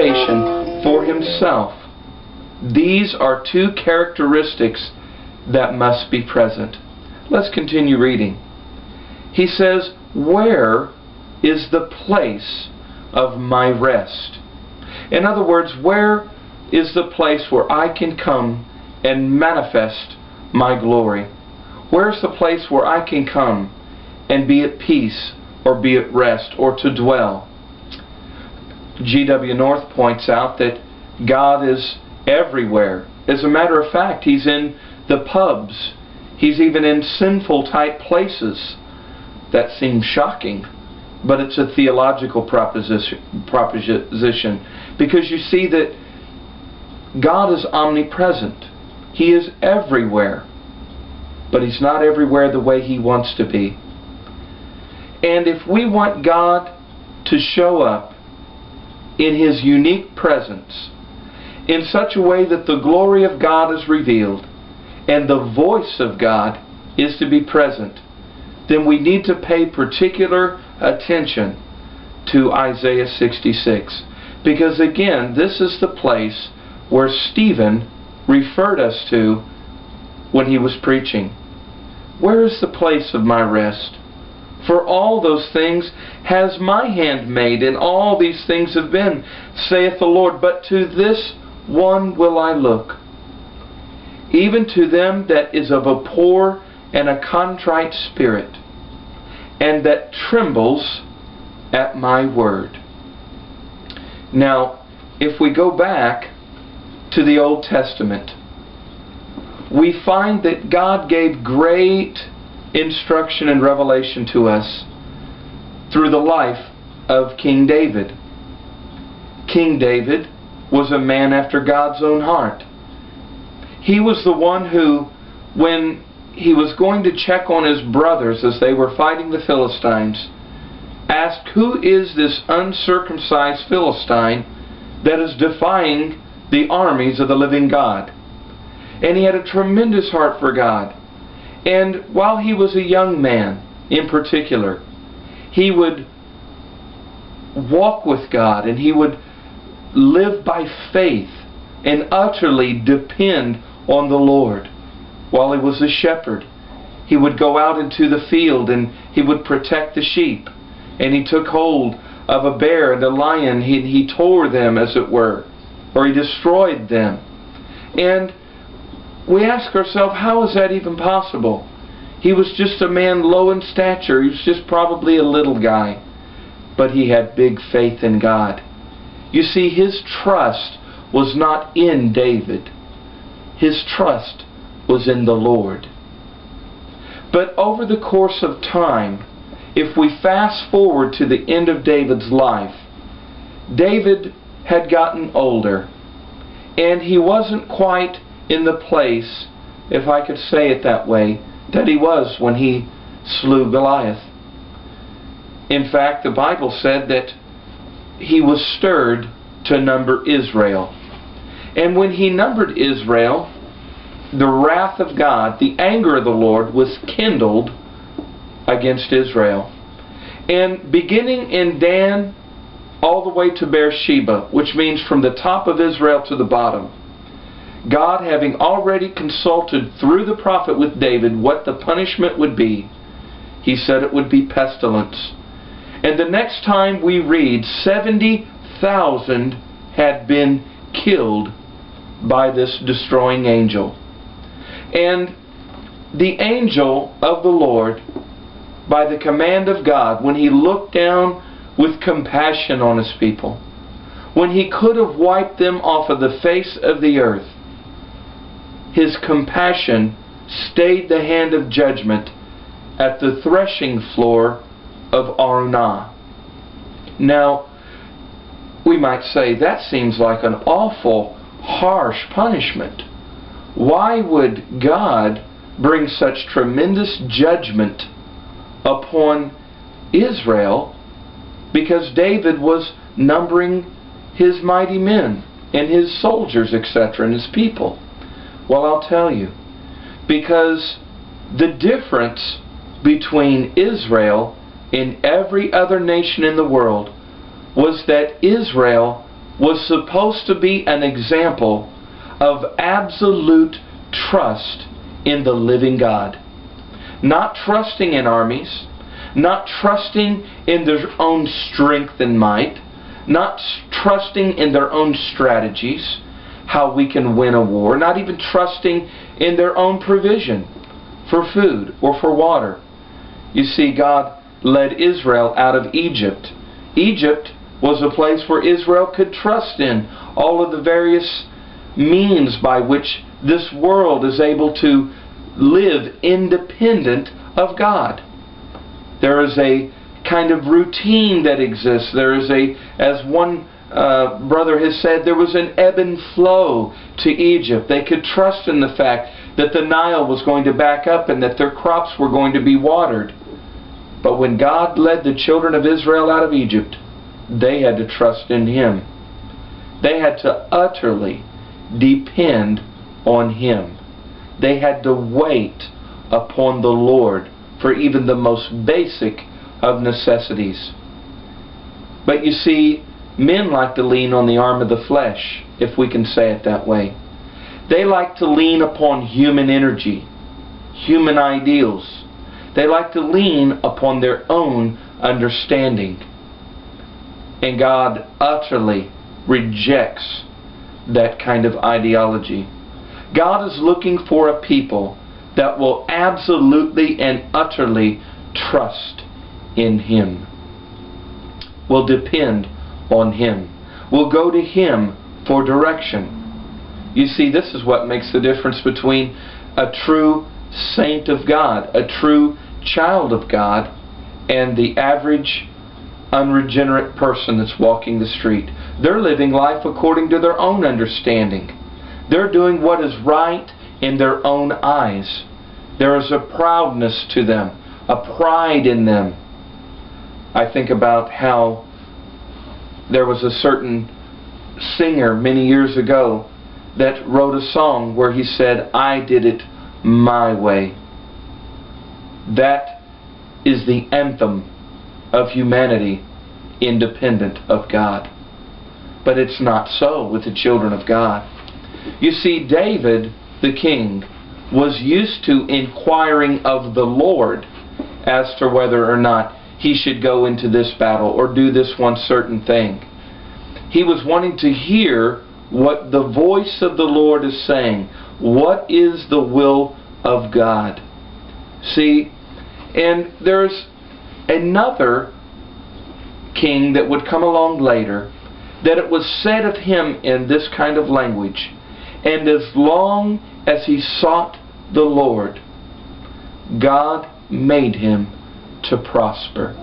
habitation for himself. These are two characteristics that must be present. Let's continue reading. He says, "Where is the place of my rest?" In other words, where is the place where I can come and manifest my glory? Where's the place where I can come and be at peace or be at rest or to dwell? G.W. North points out that God is everywhere. As a matter of fact, He's in the pubs. He's even in sinful type places. That seems shocking, but it's a theological proposition because you see that God is omnipresent. He is everywhere, but He's not everywhere the way He wants to be. And if we want God to show up in His unique presence in such a way that the glory of God is revealed and the voice of God is to be present, then we need to pay particular attention to Isaiah 66. Because again, this is the place where Stephen referred us to when he was preaching. Where is the place of my rest? For all those things has my hand made, and all these things have been, saith the Lord. But to this one will I look, even to them that is of a poor and a contrite spirit, and that trembles at my word. Now, if we go back to the Old Testament, we find that God gave great instruction and revelation to us through the life of King David. King David was a man after God's own heart. He was the one who, when he was going to check on his brothers as they were fighting the Philistines, asked, "Who is this uncircumcised Philistine that is defying the armies of the living God?" And he had a tremendous heart for God. And while he was a young man, in particular, he would walk with God and he would live by faith and utterly depend on the Lord. While he was a shepherd, he would go out into the field and he would protect the sheep. And he took hold of a bear and a lion. He tore them, as it were, or he destroyed them. And we ask ourselves, how is that even possible? He was just a man low in stature. He was just probably a little guy. But he had big faith in God. You see, his trust was not in David. His trust was in the Lord. But over the course of time, if we fast forward to the end of David's life, David had gotten older, and he wasn't quite in the place, if I could say it that way, that he was when he slew Goliath. In fact, the Bible said that he was stirred to number Israel. And when he numbered Israel, the wrath of God, the anger of the Lord, was kindled against Israel. And beginning in Dan all the way to Beersheba, which means from the top of Israel to the bottom, God, having already consulted through the prophet with David what the punishment would be, He said it would be pestilence. And the next time we read, 70,000 had been killed by this destroying angel. And the angel of the Lord, by the command of God, when he looked down with compassion on his people, when he could have wiped them off of the face of the earth, his compassion stayed the hand of judgment at the threshing floor of Arunah. Now, we might say that seems like an awful, harsh punishment. Why would God bring such tremendous judgment upon Israel? Because David was numbering his mighty men and his soldiers, etc., and his people. Well, I'll tell you. Because the difference between Israel and every other nation in the world was that Israel was supposed to be an example of absolute trust in the living God. Not trusting in armies, not trusting in their own strength and might, not trusting in their own strategies, how we can win a war, not even trusting in their own provision for food or for water. You see, God led Israel out of Egypt. Egypt was a place where Israel could trust in all of the various means by which this world is able to live independent of God. There is a kind of routine that exists. There is a, as one brother has said, there was an ebb and flow to Egypt. They could trust in the fact that the Nile was going to back up and that their crops were going to be watered. But when God led the children of Israel out of Egypt, they had to trust in Him. They had to utterly depend on Him. They had to wait upon the Lord for even the most basic of necessities. But you see, men like to lean on the arm of the flesh, if we can say it that way. They like to lean upon human energy, human ideals. They like to lean upon their own understanding. And God utterly rejects that kind of ideology. God is looking for a people that will absolutely and utterly trust in Him, will depend on Him, will go to Him for direction. You see, this is what makes the difference between a true saint of God, a true child of God, and the average unregenerate person that's walking the street. They're living life according to their own understanding. They're doing what is right in their own eyes. There is a proudness to them, a pride in them. I think about how there was a certain singer many years ago that wrote a song where he said, "I did it my way." That is the anthem of humanity independent of God. But it's not so with the children of God. You see, David, the king, was used to inquiring of the Lord as to whether or not he should go into this battle or do this one certain thing. He was wanting to hear what the voice of the Lord is saying. What is the will of God? See, and there's another king that would come along later, that it was said of him in this kind of language, "And as long as he sought the Lord, God made him to prosper."